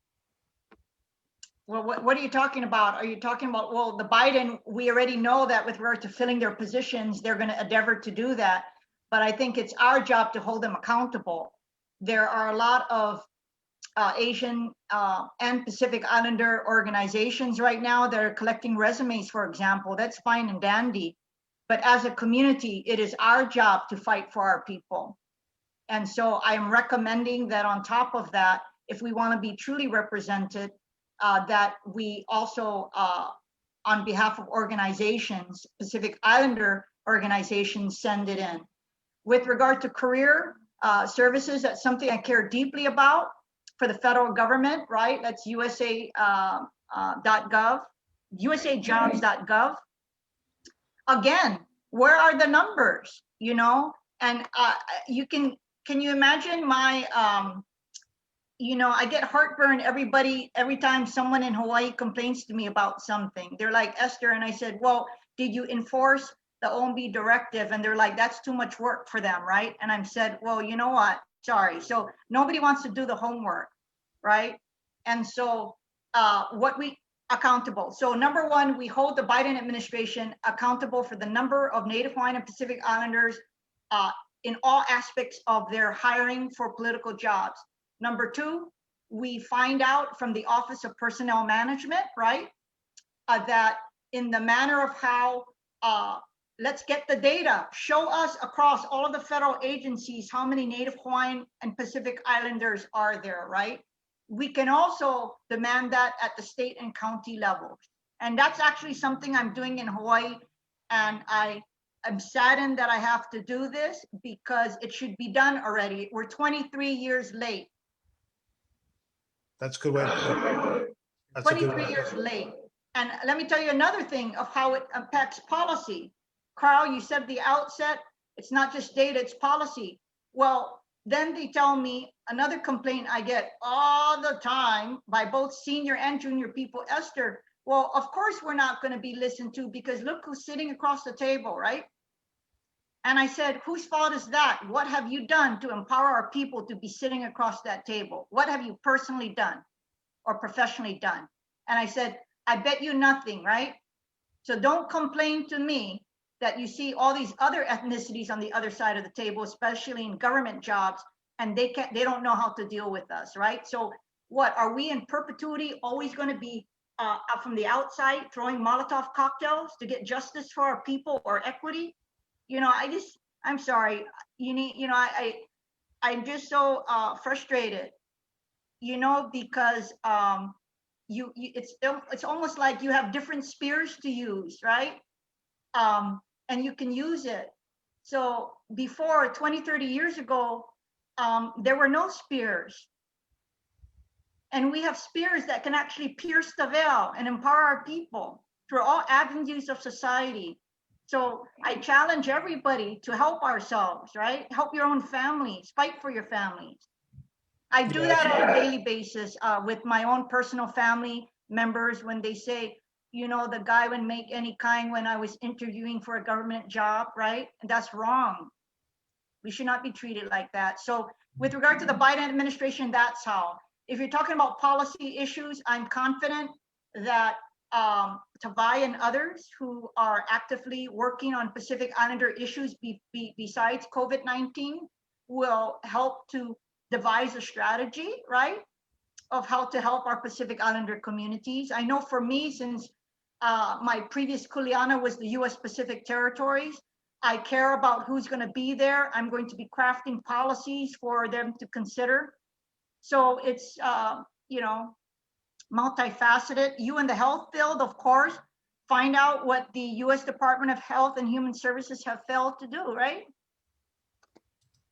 Well, what are you talking about? Are you talking about, well, the Biden, we already know that with regard to filling their positions, they're going to endeavor to do that. But I think it's our job to hold them accountable. There are a lot of Asian and Pacific Islander organizations right now that are collecting resumes, for example. That's fine and dandy. But as a community, it is our job to fight for our people. And so I'm recommending that on top of that, if we want to be truly represented, that we also, on behalf of organizations, Pacific Islander organizations, send it in. With regard to career services, that's something I care deeply about for the federal government, right? That's USA.gov, usajobs.gov. Again, where are the numbers, you know? And can you imagine my, I get heartburn every time someone in Hawaii complains to me about something. They're like, Esther, and I said, well, did you enforce the OMB directive? And they're like, that's too much work for them, right? And I said, well, you know what? Sorry. So nobody wants to do the homework, right? And so accountable. So number one, we hold the Biden administration accountable for the number of Native Hawaiian and Pacific Islanders in all aspects of their hiring for political jobs. Number two, we find out from the Office of Personnel Management, right, that in the manner of how, let's get the data, show us across all of the federal agencies how many Native Hawaiian and Pacific Islanders are there, right? We can also demand that at the state and county levels. And that's actually something I'm doing in Hawaii. And I'm saddened that I have to do this because it should be done already. We're 23 years late. That's a good way to put it. That's a good 23 way. years late. And let me tell you another thing of how it impacts policy. Carl, you said at the outset, it's not just data, it's policy. Well, then they tell me another complaint I get all the time by both senior and junior people, Esther, well, of course we're not going to be listened to because look who's sitting across the table, right? And I said, whose fault is that? What have you done to empower our people to be sitting across that table? What have you personally done or professionally done? And I said, I bet you nothing, right? So don't complain to me that you see all these other ethnicities on the other side of the table, especially in government jobs, and they don't know how to deal with us, right? So what, are we in perpetuity always going to be from the outside throwing Molotov cocktails to get justice for our people or equity? You know, I'm sorry. I'm just so frustrated, you know, because it's almost like you have different spears to use, right? And you can use it. So before 20, 30 years ago, there were no spears. And we have spears that can actually pierce the veil and empower our people through all avenues of society. So I challenge everybody to help ourselves, right? Help your own families, fight for your families. I do Yeah. that on a daily basis with my own personal family members when they say, you know, the guy would make any kind when I was interviewing for a government job, right? And that's wrong. We should not be treated like that. So with regard to the Biden administration, that's how. If you're talking about policy issues, I'm confident that Tavai and others who are actively working on Pacific Islander issues besides COVID-19 will help to devise a strategy, right, of how to help our Pacific Islander communities. I know for me, since my previous Kuleana was the US Pacific Territories, I care about who's going to be there. I'm going to be crafting policies for them to consider. So it's, you know, multifaceted. You in the health field, of course, find out what the US Department of Health and Human Services have failed to do, right?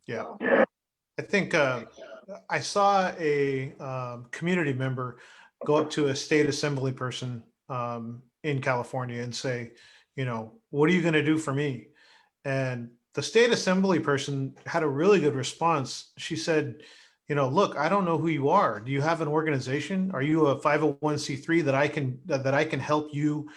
Yeah. So, I think I saw a community member go up to a state assembly person in California and say, you know, what are you going to do for me? And the state assembly person had a really good response. She said, you know, look, I don't know who you are. Do you have an organization? Are you a 501c3 that I can help you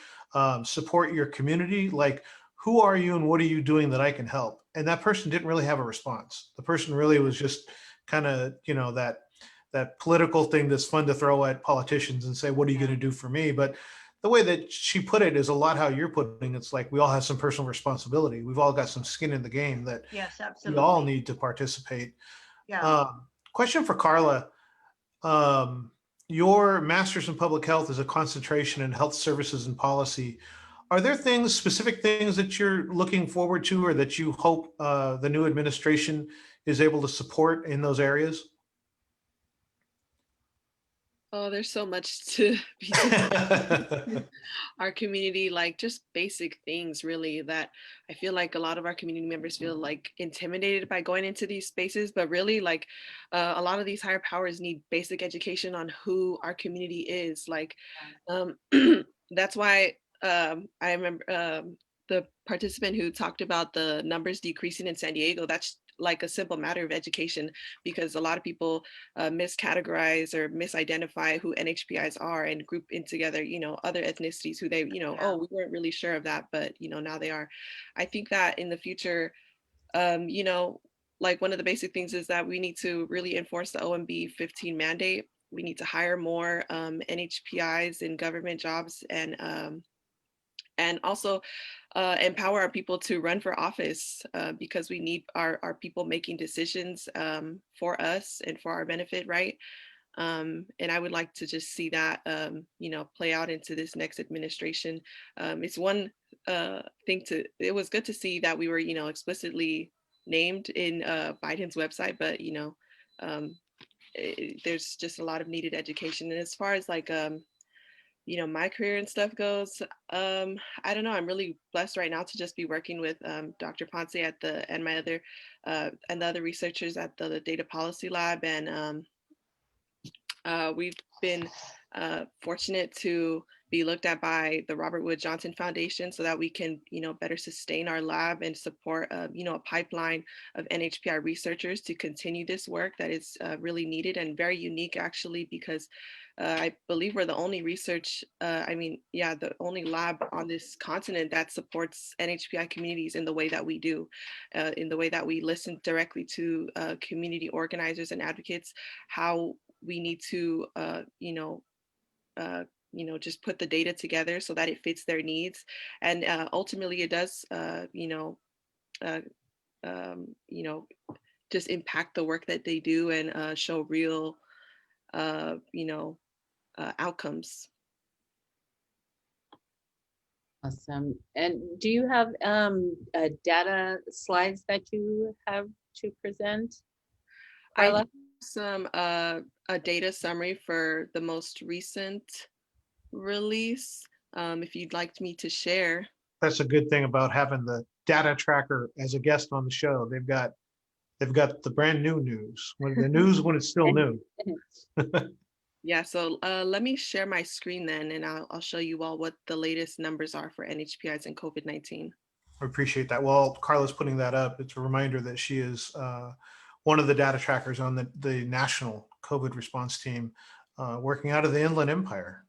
support your community? Like, who are you and what are you doing that I can help? And that person didn't really have a response. The person really was just kind of, you know, that political thing that's fun to throw at politicians and say, what are you going to do for me? But the way that she put it is a lot how you're putting it. It's like we all have some personal responsibility. We've all got some skin in the game that yes, we absolutely. all need to participate. Yeah. Question for Carla. Your master's in public health is a concentration in health services and policy. Are there things, specific things that you're looking forward to or that you hope the new administration is able to support in those areas? Oh, there's so much to be done. Our community, like just basic things really that I feel like a lot of our community members feel like intimidated by going into these spaces, but really like a lot of these higher powers need basic education on who our community is. Like that's why I remember the participant who talked about the numbers decreasing in San Diego. That's like a simple matter of education, because a lot of people miscategorize or misidentify who NHPIs are and group in together, you know, other ethnicities who they, you know, oh, we weren't really sure of that, but, you know, now they are. I think that in the future, you know, like one of the basic things is that we need to really enforce the OMB 15 mandate. We need to hire more NHPIs in government jobs and also empower our people to run for office because we need our people making decisions for us and for our benefit, right? And I would like to just see that, you know, play out into this next administration. It's one thing it was good to see that we were, you know, explicitly named in Biden's website, but, you know, there's just a lot of needed education. And as far as like, you know, my career and stuff goes, I don't know. I'm really blessed right now to just be working with Dr. Ponce and my other and the other researchers at the Data Policy Lab, and we've been fortunate to be looked at by the Robert Wood Johnson Foundation so that we can, better sustain our lab and support, a pipeline of NHPI researchers to continue this work that is really needed and very unique actually, because I believe we're the only the only lab on this continent that supports NHPI communities in the way that we do, in the way that we listen directly to community organizers and advocates, how we need to, just put the data together so that it fits their needs. And ultimately it does, uh, you know, just impact the work that they do and show real, outcomes. Awesome. And do you have data slides that you have to present, I Carla? have some a data summary for the most recent release, if you'd like me to share. That's a good thing about having the data tracker as a guest on the show. They've got the brand new news, when the news when it's still new. Yeah, so let me share my screen then, and I'll show you all what the latest numbers are for NHPIs and COVID-19. I appreciate that. While Carla's putting that up, it's a reminder that she is one of the data trackers on the national COVID response team, working out of the Inland Empire.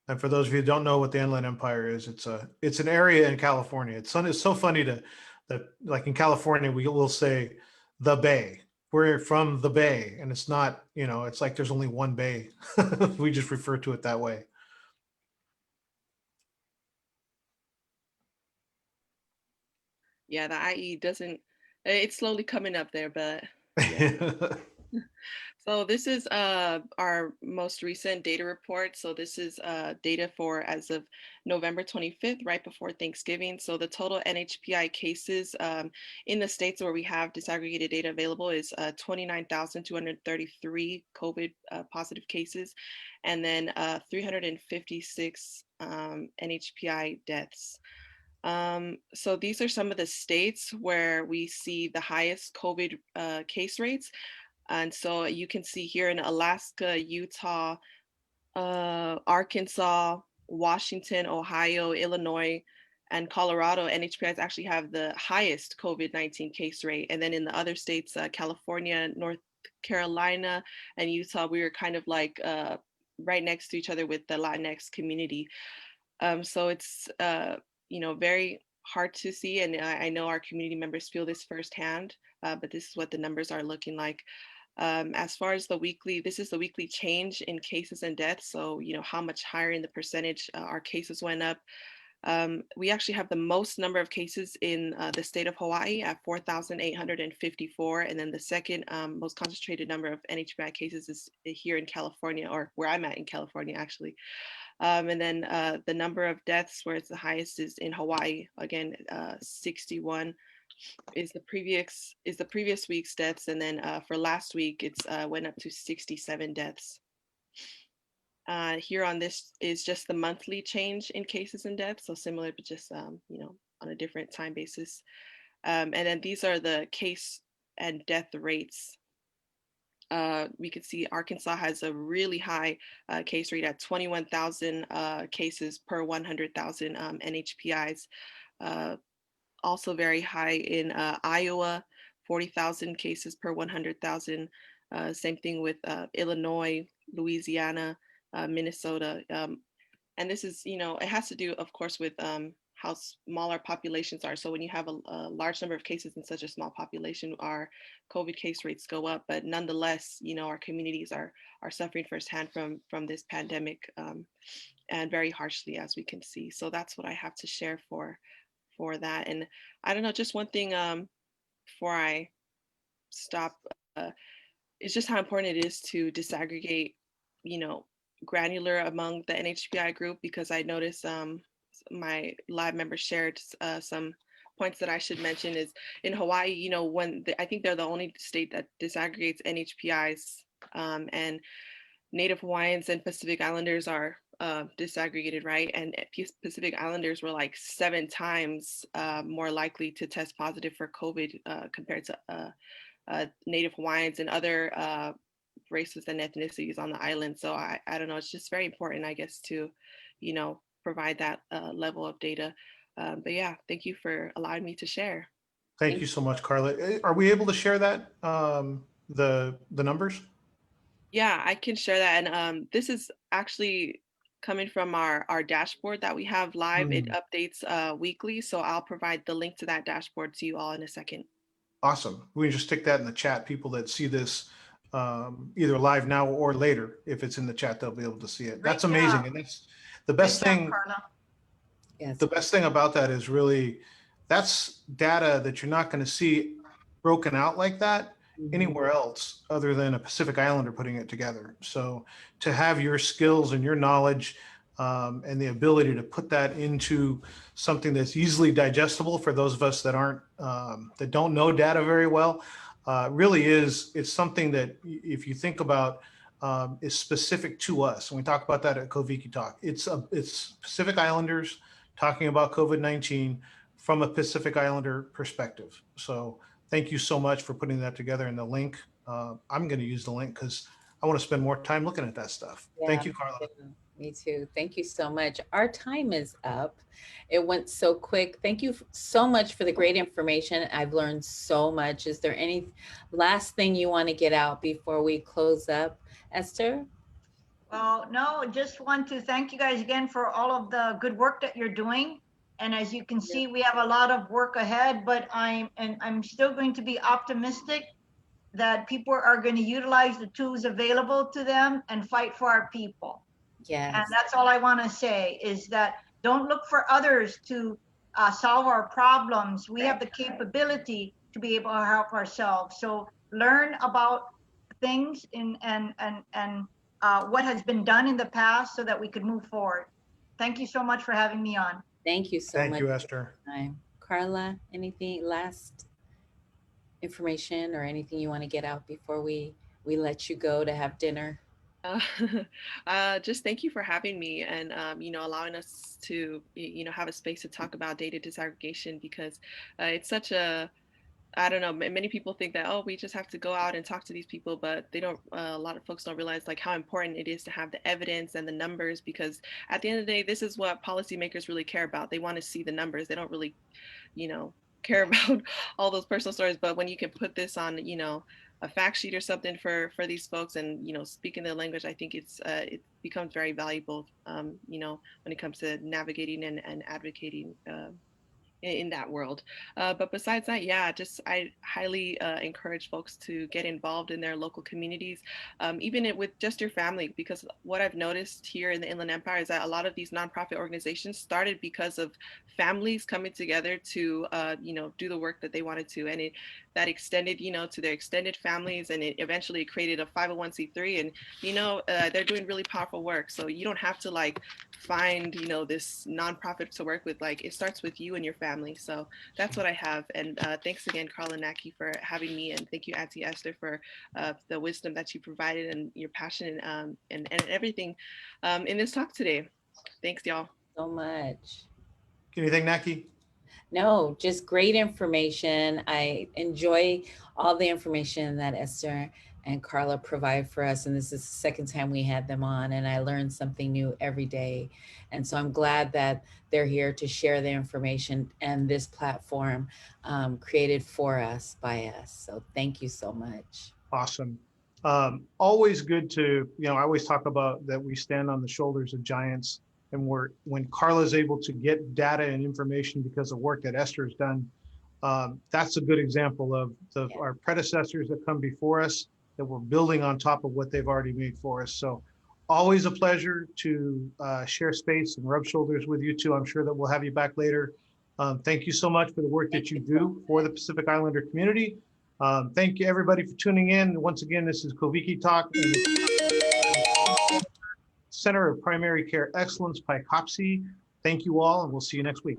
And for those of you who don't know what the Inland Empire is, it's an area in California. It's so funny that like in California we will say the Bay. We're from the Bay, and it's not, it's like there's only one bay. We just refer to it that way. Yeah, the IE doesn't, it's slowly coming up there, but yeah. So this is our most recent data report. So this is data for as of November 25th, right before Thanksgiving. So the total NHPI cases in the states where we have disaggregated data available is 29,233 COVID positive cases, and then 356 NHPI deaths. So these are some of the states where we see the highest COVID case rates. And so you can see here in Alaska, Utah, Arkansas, Washington, Ohio, Illinois, and Colorado, NHPIs actually have the highest COVID-19 case rate. And then in the other states, California, North Carolina, and Utah, we were kind of like right next to each other with the Latinx community. So it's, very hard to see. And I know our community members feel this firsthand, but this is what the numbers are looking like. As far as this is the weekly change in cases and deaths. So, how much higher in the percentage our cases went up. We actually have the most number of cases in the state of Hawaii at 4,854. And then the second most concentrated number of NHPI cases is here in California, or where I'm at in California, actually. And then the number of deaths where it's the highest is in Hawaii. Again, 61 is the previous week's deaths, and then for last week it's went up to 67 deaths. Here on this is just the monthly change in cases and deaths, so similar, but just on a different time basis. And then these are the case and death rates. We could see Arkansas has a really high case rate at 21,000 cases per 100,000 NHPIs. Also very high in Iowa, 40,000 cases per 100,000. Same thing with Illinois, Louisiana, Minnesota. And this is, it has to do, of course, with how small our populations are. So when you have a large number of cases in such a small population, our COVID case rates go up. But nonetheless, our communities are suffering firsthand from this pandemic, and very harshly, as we can see. So that's what I have to share for that. And I don't know, just one thing before I stop, is just how important it is to disaggregate, granular among the NHPI group, because I noticed my lab member shared some points that I should mention. Is in Hawaii, I think they're the only state that disaggregates NHPIs, and Native Hawaiians and Pacific Islanders are disaggregated, right? And Pacific Islanders were like 7 times more likely to test positive for COVID compared to Native Hawaiians and other races and ethnicities on the island. So I don't know, it's just very important, I guess, to, provide that level of data. But yeah, thank you for allowing me to share. Thank you so much, Carla. Are we able to share that, the numbers? Yeah, I can share that. And this is actually coming from our dashboard that we have live. It Mm, updates weekly. So I'll provide the link to that dashboard to you all in a second. awesome. We can just stick that in the chat. People that see this either live now or later, if it's in the chat, they'll be able to see it. Great That's amazing. job. And that's the Great best job, thing. Carla. Yes. The best thing about that is really that's data that you're not going to see broken out like that Mhm. anywhere else other than a Pacific Islander putting it together. So to have your skills and your knowledge and the ability to put that into something that's easily digestible for those of us that aren't that don't know data very well, really it's something that if you think about is specific to us. And we talk about that at Koviki Talk. It's Pacific Islanders talking about COVID-19 from a Pacific Islander perspective. So thank you so much for putting that together in the link. I'm going to use the link because I want to spend more time looking at that stuff. Thank you, Carla. Me too. Thank you so much. Our time is up. It went so quick. Thank you so much for the great information. I've learned so much. Is there any last thing you want to get out before we close up, Esther? Well, no, just want to thank you guys again for all of the good work that you're doing. And as you can see, we have a lot of work ahead, but I'm still going to be optimistic that people are going to utilize the tools available to them and fight for our people. Yes. And that's all I want to say is that don't look for others to solve our problems. We have the capability to be able to help ourselves. So learn about things and what has been done in the past so that we could move forward. Thank you so much for having me on. Thank you so much. Thank you, Esther. Carla, anything last information or anything you want to get out before we let you go to have dinner? Just thank you for having me and allowing us to have a space to talk about data disaggregation because it's such a I don't know. Many people think that, oh, we just have to go out and talk to these people, but they don't. A lot of folks don't realize like how important it is to have the evidence and the numbers, because at the end of the day, this is what policymakers really care about. They want to see the numbers. They don't really, care about all those personal stories. But when you can put this on, a fact sheet or something for these folks, and speaking their language, I think it becomes very valuable. When it comes to navigating and advocating. In that world. But besides that, yeah, I highly encourage folks to get involved in their local communities, even with just your family, because what I've noticed here in the Inland Empire is that a lot of these nonprofit organizations started because of families coming together to, do the work that they wanted to. And that extended, to their extended families, and it eventually created a 501c3. And, they're doing really powerful work. So you don't have to find, this nonprofit to work with. It starts with you and your family. So that's what I have. And thanks again, Carla Naki, for having me. And thank you, Auntie Esther, for the wisdom that you provided and your passion and everything in this talk today. Thanks, y'all. So much. Anything, Naki? No, just great information. I enjoy all the information that Esther and Carla provide for us. And this is the second time we had them on, and I learned something new every day. And so I'm glad that they're here to share the information and this platform created for us by us. So thank you so much. Awesome. Always good to, I always talk about that we stand on the shoulders of giants. And when Carla's able to get data and information because of work that Esther's done, that's a good example of our predecessors that come before us, that we're building on top of what they've already made for us. So always a pleasure to share space and rub shoulders with you two. I'm sure that we'll have you back later. Thank you so much for the work that you do for the Pacific Islander community. Thank you everybody for tuning in. Once again, this is Koviki Talk, Center of Primary Care Excellence, PICOPSI. Thank you all, and we'll see you next week.